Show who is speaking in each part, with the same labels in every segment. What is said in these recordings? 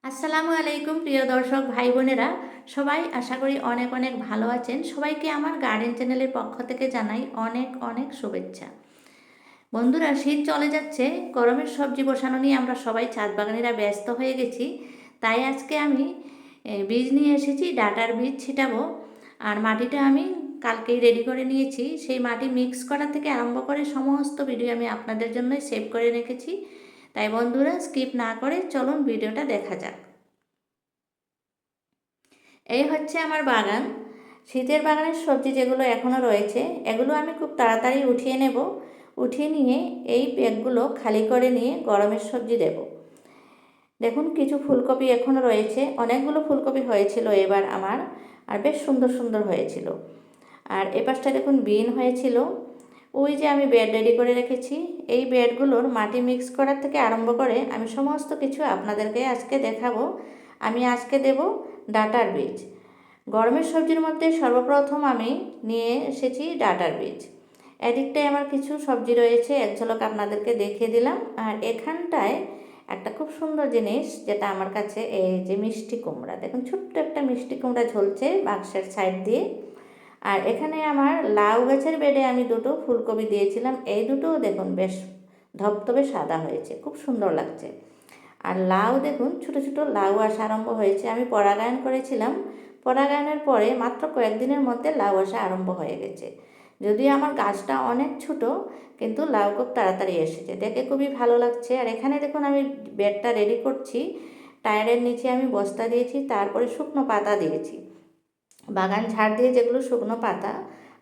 Speaker 1: আসসালামু আলাইকুম প্রিয় দর্শক ভাই বোনেরা, সবাই আশা করি অনেক অনেক ভালো আছেন। সবাইকে আমার গার্ডেন চ্যানেলের পক্ষ থেকে জানাই অনেক অনেক শুভেচ্ছা। বন্ধুরা, শীত চলে যাচ্ছে, গরমের সবজি বসানো নিয়ে আমরা সবাই ছাদ বাগানিরা ব্যস্ত হয়ে গেছি। তাই আজকে আমি বীজ নিয়ে এসেছি, ডাঁটার বীজ ছিটাবো। আর মাটিটা আমি কালকেই রেডি করে নিয়েছি। সেই মাটি মিক্স করা থেকে আরম্ভ করে সমস্ত ভিডিও আমি আপনাদের জন্যই সেভ করে রেখেছি। তাই বন্ধুরা, স্কিপ না করে চলুন ভিডিওটা দেখা যাক। এই হচ্ছে আমার বাগান। শীতের বাগানের সবজি যেগুলো এখনও রয়েছে, এগুলো আমি খুব তাড়াতাড়ি উঠিয়ে নেব। উঠিয়ে নিয়ে এই ব্যাগগুলো খালি করে নিয়ে গরমের সবজি দেব। দেখুন, কিছু ফুলকপি এখনও রয়েছে, অনেকগুলো ফুলকপি হয়েছিল এবার আমার, আর বেশ সুন্দর সুন্দর হয়েছিল। আর এ পাশটা দেখুন বিন হয়েছিল। ওই যে আমি বেড রেডি করে রেখেছি, এই বেডগুলোর মাটি মিক্স করার থেকে আরম্ভ করে আমি সমস্ত কিছু আপনাদেরকে আজকে দেখাবো। আমি আজকে দেব ডাঁটার বীজ। গরমের সবজির মধ্যে সর্বপ্রথম আমি নিয়ে এসেছি ডাঁটার বীজ। এদিকটায় আমার কিছু সবজি রয়েছে, এক ঝলক আপনাদেরকে দেখিয়ে দিলাম। আর এখানটায় একটা খুব সুন্দর জিনিস যেটা আমার কাছে, এই যে মিষ্টি কুমড়া, দেখুন ছোট্ট একটা মিষ্টি কুমড়া ঝলছে বাক্সের সাইড দিয়ে। আর এখানে আমার লাউ গাছের বেডে আমি দুটো ফুলকপি দিয়েছিলাম, এই দুটোও দেখুন বেশ ধবধবে সাদা হয়েছে, খুব সুন্দর লাগছে। আর লাউ দেখুন, ছোটো ছোটো লাউ আসা আরম্ভ হয়েছে। আমি পরাগায়ন করেছিলাম, পরাগায়নের পরে মাত্র কয়েকদিনের মধ্যে লাউ আসা আরম্ভ হয়ে গেছে। যদিও আমার গাছটা অনেক ছোট, কিন্তু লাউ খুব তাড়াতাড়ি এসেছে, দেখে খুবই ভালো লাগছে। আর এখানে দেখুন আমি বেডটা রেডি করছি। টায়ারের নিচে আমি বস্তা দিয়েছি, তারপরে শুকনো পাতা দিয়েছি, বাগান ঝাড় দিয়ে যেগুলো শুকনো পাতা।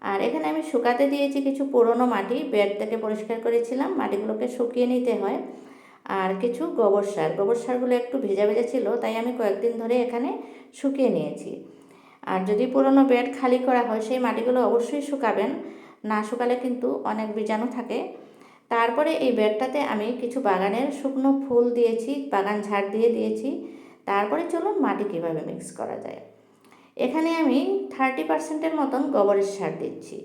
Speaker 1: আর এখানে আমি শুকাতে দিয়েছি কিছু পুরনো মাটি, বেড থেকে পরিষ্কার করেছিলাম, মাটিগুলোকে শুকিয়ে নিতে হয়। আর কিছু গোবর সারগুলো একটু ভেজা ভেজা ছিল, তাই আমি কয়েকদিন ধরে এখানে শুকিয়ে নিয়েছি। আর যদি পুরনো বেড খালি করা হয়, সেই মাটিগুলো অবশ্যই শুকাবেন, না শুকালে কিন্তু অনেক বীজাণু থাকে। তারপরে এই বেডটাতে আমি কিছু বাগানের শুকনো ফুল দিয়েছি, বাগান ঝাড় দিয়ে দিয়েছি। তারপরে চলুন মাটি কীভাবে মিক্স করা যায়। এখানে আমি 30% মতন গোবরের সার দিচ্ছি।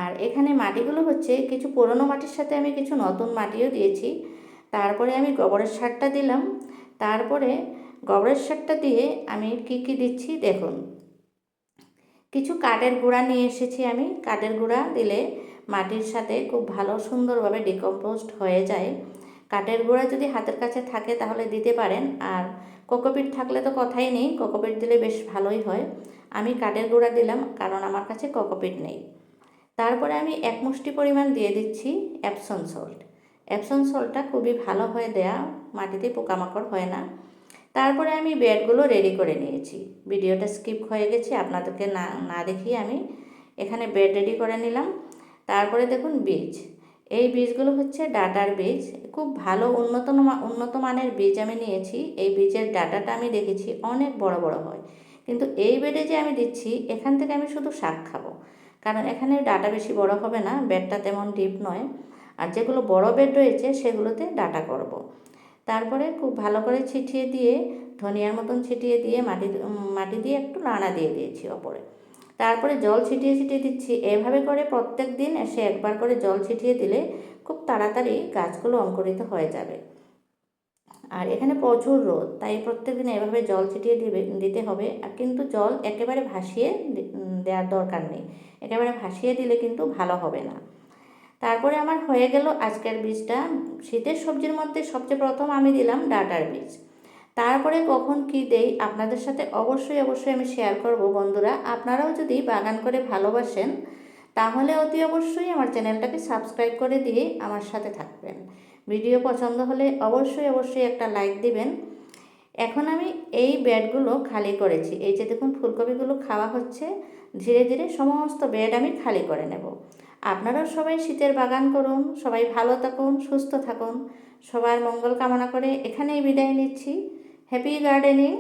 Speaker 1: আর এখানে মাটিগুলো হচ্ছে কিছু পুরনো মাটির সাথে আমি কিছু নতুন মাটিও দিয়েছি। তারপরে আমি গোবরের সারটা দিলাম। তারপরে গোবরের সারটা দিয়ে আমি কি দিচ্ছি দেখুন, কিছু কাঠের গুঁড়া নিয়ে এসেছি আমি। কাঠের গুঁড়া দিলে মাটির সাথে খুব ভালো সুন্দরভাবে ডিকম্পোস্ট হয়ে যায়। কাঠের গুঁড়া যদি হাতের কাছে থাকে তাহলে দিতে পারেন, আর কোকোপিট থাকলে তো কথাই নেই, কোকোপিট দিলে বেশ ভালোই হয়। আমি কাঠের গুঁড়া দিলাম কারণ আমার কাছে কোকোপিট নেই। তারপরে আমি এক মুষ্টি পরিমাণ দিয়ে দিচ্ছি এপসম সল্ট। এপসম সল্টটা খুবই ভালো হয়ে দেয়া, মাটিতে পোকামাকড় হয় না। তারপরে আমি বেডগুলো রেডি করে নিয়েছি। ভিডিওটা স্কিপ হয়ে গেছে, আপনাদেরকে না না দেখিয়ে আমি এখানে বেড রেডি করে নিলাম। তারপরে দেখুন বীজ, এই বীজগুলো হচ্ছে ডাঁটার বীজ। খুব ভালো উন্নত মানের বীজ আমি নিয়েছি। এই বীজের ডাঁটাটা আমি দেখেছি অনেক বড় বড় হয়, কিন্তু এই বেডে যে আমি দিচ্ছি, এখান থেকে আমি শুধু শাক খাবো, কারণ এখানে ডাঁটা বেশি বড় হবে না, বেডটা তেমন ডিপ নয়। আর যেগুলো বড় বেড রয়েছে সেগুলোতে ডাঁটা করব। তারপরে খুব ভালো করে ছিটিয়ে দিয়ে, ধনিয়ার মতন ছিটিয়ে দিয়ে মাটি দিয়ে একটু নাড়া দিয়ে দিয়েছি ওপরে। তারপরে জল ছিটিয়ে ছিটিয়ে দিচ্ছি। এভাবে করে প্রত্যেক দিন এসে একবার করে জল ছিটিয়ে দিলে খুব তাড়াতাড়ি গাছগুলো অঙ্কুরিত হয়ে যাবে। আর এখানে প্রচুর রোদ, তাই প্রত্যেকদিন এভাবে জল ছিটিয়ে দিতে হবে। আর কিন্তু জল একেবারে ভাসিয়ে দেওয়ার দরকার নেই, একেবারে ভাসিয়ে দিলে কিন্তু ভালো হবে না। তারপরে আমার হয়ে গেল আজকের বীজটা। শীতের সবজির মধ্যে সবচেয়ে প্রথম আমি দিলাম ডাঁটার বীজ। তারপরে কখন কি দেই আপনাদের সাথে অবশ্যই অবশ্যই আমি শেয়ার করব। বন্ধুরা, আপনারাও যদি বাগান করে ভালোবাসেন, তাহলে অতি অবশ্যই আমার চ্যানেলটাকে সাবস্ক্রাইব করে দিয়ে আমার সাথে থাকবেন। ভিডিও পছন্দ হলে অবশ্যই অবশ্যই একটা লাইক দিবেন। এখন আমি এই বেডগুলো খালি করেছি, এই যে দেখুন ফুলকপিগুলো খাওয়া হচ্ছে। ধীরে ধীরে সমস্ত বেড আমি খালি করে নেব। আপনারাও সবাই শীতের বাগান করুন, সবাই ভালো থাকুন, সুস্থ থাকুন। সবার মঙ্গল কামনা করে এখানেই বিদায় নিচ্ছি। Happy gardening.